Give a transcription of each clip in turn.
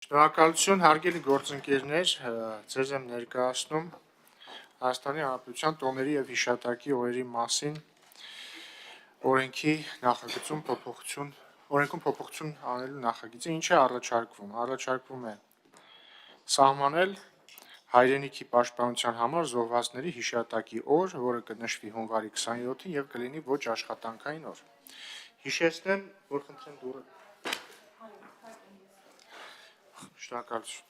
Շնորհակալություն հարգելի գործընկերներ, ձեզ եմ ներկայացնում Հայաստանի Հանրապետության տոների եւ հիշատակի օրերի մասին օրենքի նախագծում փոփոխություն անելու նախագիծը ինչ է առաջարկվում։ Առաջարկվում է սահմանել հայրենիքի պաշտպանության համար զոհվածների հիշատակի օր, որը կնշվի հունվարի 27-ին եւ կլինի ոչ աշխատանքային օր։ Հիշեցնեմ, որ խնդրեմ դուրը Շնորհակալություն։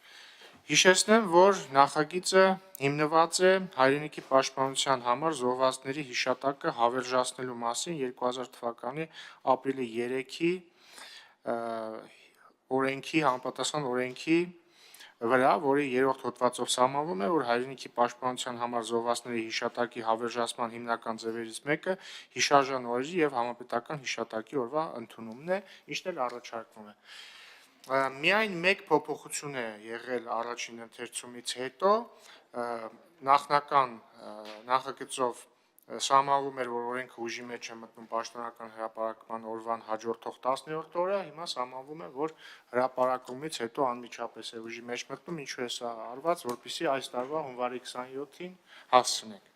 Հիշեցնեմ, որ նախագիծը հիմնված է հայրենիքի պաշտպանության համար զոհվածների հիշատակը հավերժացնելու մասին 2000 թվականի ապրիլի 3-ի օրենքի համապատասխան օրենքի վրա, որի 3-րդ հոդվածով սահմանվում է, որ հայրենիքի պաշտպանության համար զոհվածների հիշատակի հավերժացման հիմնական ձևերից մեկը հիշարժան օրերի եւ համապետական հիշատակի օրվա ընդունումն է, ինչն էլ առաջարկվում է։ Միայն մեկ փոփոխություն է եղել առաջին ընթերցումից հետո, նախնական նախագծով սահմանվում էր, որ օրենքը ուժի մեջ է մտնում պաշտոնական հրապարակման օրվան հաջորդող 10-րդ օրը, հիմա սահմանվում է, որ հրապարակումից հետո անմիջապես է ուժի մեջ մտնում, ինչու է սա արված, որպեսզի այս տարվա հունվարի 27-ին հասցնենք։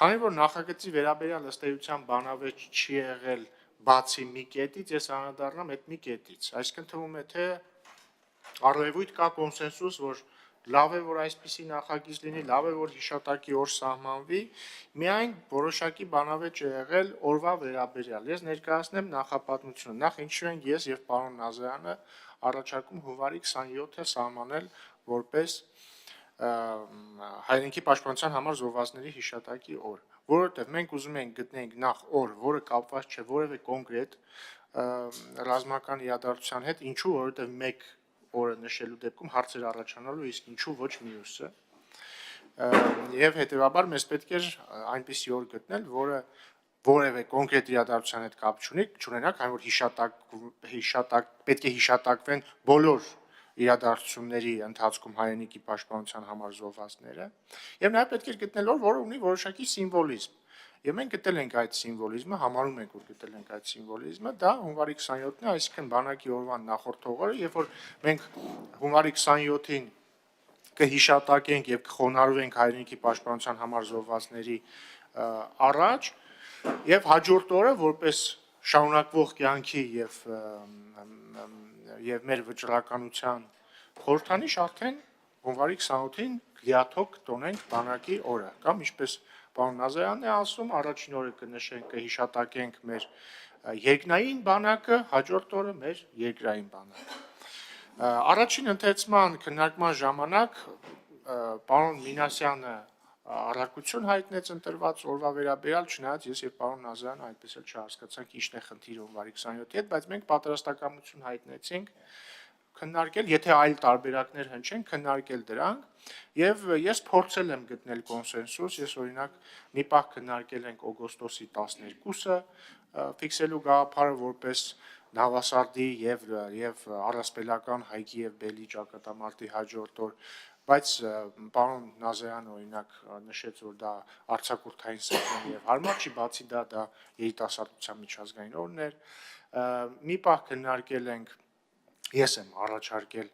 Քանի որ նախագծի վերաբերյալ ըստ էության բանավեճ չի եղել բացի մի կետից, ես անդրադառնամ այդ մի կետից, այսինքն թվում է, թե առավույթ կա կոնսենսուս, որ լավ է, որ այսպիսի նախագիծ լինի, լավ է, որ հիշատակի օր սահմանվի, միայն որոշակի բանավեճ է եղել օրվա վերաբերյալ։ Ես ներկայացնեմ նախապատմությունը, նախ ինչու ենք ես եւ պարոն Նազարյանը առաջարկում հունվարի 27-ը սահմանել որպես հայրենիքի պաշտպանության համար զոհվածների հիշատակի օր, որովհետև մենք ուզում ենք գտնենք նախ օր, որը կապված չէ որևէ կոնկրետ ռազմական իրադարձության հետ, ինչու, որովհետև մեկ օրը նշելու դեպքում հարցեր առաջանալու, իսկ ինչու ոչ մյուսը, եւ հետեւաբար մեզ պետք է այնպիսի օր գտնել, որը որևէ կոնկրետ իրադարձության հետ կապ չունենա, քանի որ պետք է հիշատակվեն բոլոր իրադարձությունների ընթացքում հայրենիքի պաշտպանության համար զոհվածները, եւ նաեւ պետք է գտնել օր, որը ունի որոշակի սիմվոլիզմ։ Եվ մենք գտել ենք այդ սիմվոլիզմը, համարում ենք, որ գտել ենք այդ սիմվոլիզմը, դա հունվարի 27-ն է, այսինքն բանակի օրվան նախորդող օրը, երբ որ մենք հունվարի 27-ին կհիշատակենք եւ կխոնարհվենք հայրենիքի պաշտպանության համար զոհվածների առաջ, եւ հաջորդ օրը որպես շարունակվող կյանքի եւ մեր վճռականության խորհրդանիշ արդեն հունվարի 28-ին լիաթոք կտոնենք բանակի օրը, կամ ինչպես պարոն Նազարյանն է ասում, առաջին օրը կնշենք, կհիշատակենք մեր երկնային բանակը, հաջորդ օրը մեր երկրային բանակը։ Առաջին ընթերցման քննարկման ժամանակ պարոն Մինասյանը առարկություն հայտնեց ընտրված օրվա վերաբերյալ, չնայած ես եւ պարոն Նազարյանը այդպես էլ չհասկացանք ինչն է խնդիրը հունվարի 27-ի հետ, բայց մենք պատրաստակամություն հայտնեցինք քննարկել, եթե այլ տարբերակներ հնչեն, քննարկել դրանք, եւ ես փորձել եմ գտնել կոնսենսուս, ես օրինակ մի պահ քննարկել ենք օգոստոսի 12-ը, ֆիքսելու գաղափարը որպես Նավասարդի եւ առասպելական Հայքի եւ Բելի ճակատամարտի հաջորդ օր, բայց պարոն Նազարյանը օրինակ նշեց, որ դա արձակուրդային սեզոնի եւ հարմար չի, բացի դա երիտասարդության միջազգային օրն էր, մի պահ քննարկել ենք, ես եմ առաջարկել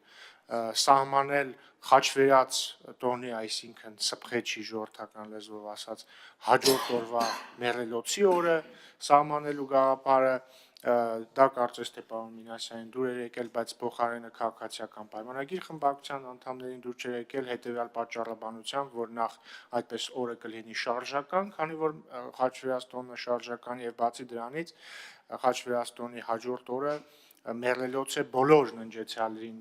սահմանել խաչվերած տոնի, այսինքն սփխեչի ժողովրդական լեզվով ասած հաջորդ օրվա մեռելոցի օրը սահմանելու գաղափարը, դա կարծես թե պարոն Մինասյանին դուր էր եկել, բայց փոխարենը քաղաքացիական պայմանագիր խմբակցության անդամներին դուր չէր եկել հետեւյալ պատճառաբանությամբ, որ նախ այդպես օրը կլինի շարժական, քանի որ խաչվերած տոնը շարժական եւ բացի դրանից խաչվերած տոնի հաջորդ օրը մեռելոց է բոլոր ննջեցյալներին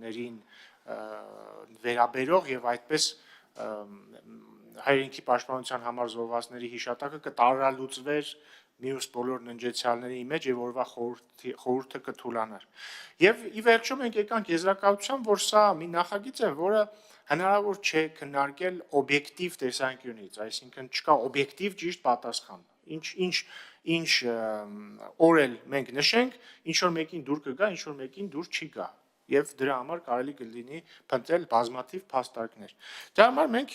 վերաբերող եւ այդպես հայրենիքի պաշտպանության համար զոհվածների հիշատակը կտարալուծվեր մյուս բոլոր ննջեցյալների մեջ եւ օրվա խորհուրդը կթուլանար։ Եվ ի վերջո մենք եկանք եզրակացության, որ սա մի նախագիծ է, որը հնարավոր չէ քննարկել օբյեկտիվ տեսանկյունից, այսինքն չկա օբյեկտիվ ճիշտ պատասխան։ Ինչ օր էլ մենք նշենք, ինչ որ մեկին դուր կգա, ինչ որ մեկին դուր չի գա։ Եվ դրա համար կարելի կլինի փնտրել բազմաթիվ փաստարկներ։ Դրա համար մենք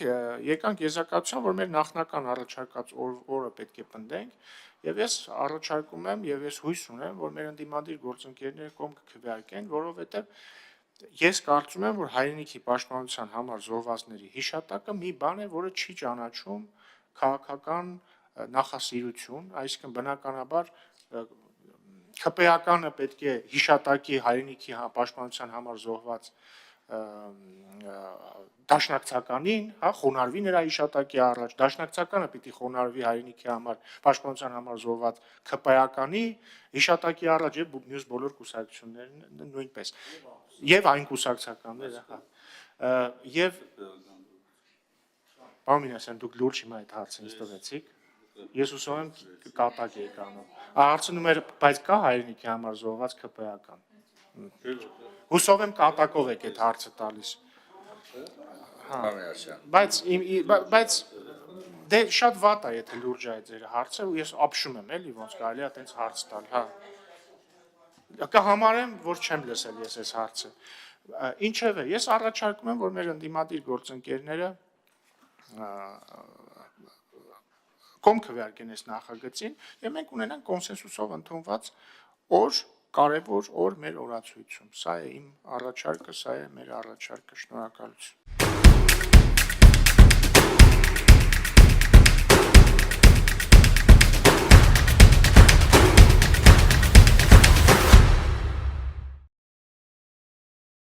եկանք եզրակացության, որ մեր նախնական առաջարկած օրը պետք է պնդենք, եւ ես առաջարկում եմ եւ ես հույս ունեմ, որ մեր ընդդիմադիր գործընկերները կողմ կքվեարկեն, որովհետեւ Ես կարծում եմ, որ հայրենիքի պաշտպանության համար զոհվածների հիշատակը մի բան է, որը չի ճանաչում քաղաքական նախասիրություն, այսինքն բնականաբար ՔՊ-ականը պետք է հիշատակի հայրենիքի պաշտպանության համար զոհված դաշնակցականին, հա, խոնարհվի նրա հիշատակի առաջ, դաշնակցականը պիտի խոնարհվի հայրենիքի համար պաշտպանության համար զոհված ՔՊ-ականի հիշատակի առաջ եւ մյուս բոլոր կուսակցություններն նույնպես եւ այն կուսակցականները, հա, եւ պարոն Մինասյան, դուք լուրջ հիմա այդ հարցը ինձ տվեցիք, ես հուսով եմ կատակ եք անում, հարցնում էր, բայց կա հայրենիքի համար զոհված ՔՊ-ական, հուսով եմ կատակով եք այդ հարցը տալիս, բայց դե շատ վատ է, եթե լուրջ է ձեր հարցը, ու ես ապշում եմ էլի, ոնց կարելի է այդպես հարց տալ, հա, կհամարեմ, որ չեմ լսել ես այս հարցը, ինչևէ, ես առաջարկում եմ, որ մեր ընդդիմադիր գործընկերները կողմ քվեարկեն այս նախագծին եւ մենք ունենանք կոնսենսուսով ընդունված օր, կարևոր օր մեր օրացույցում։ Սա է իմ առաջարկը, սա է մեր առաջարկը, շնորհակալություն։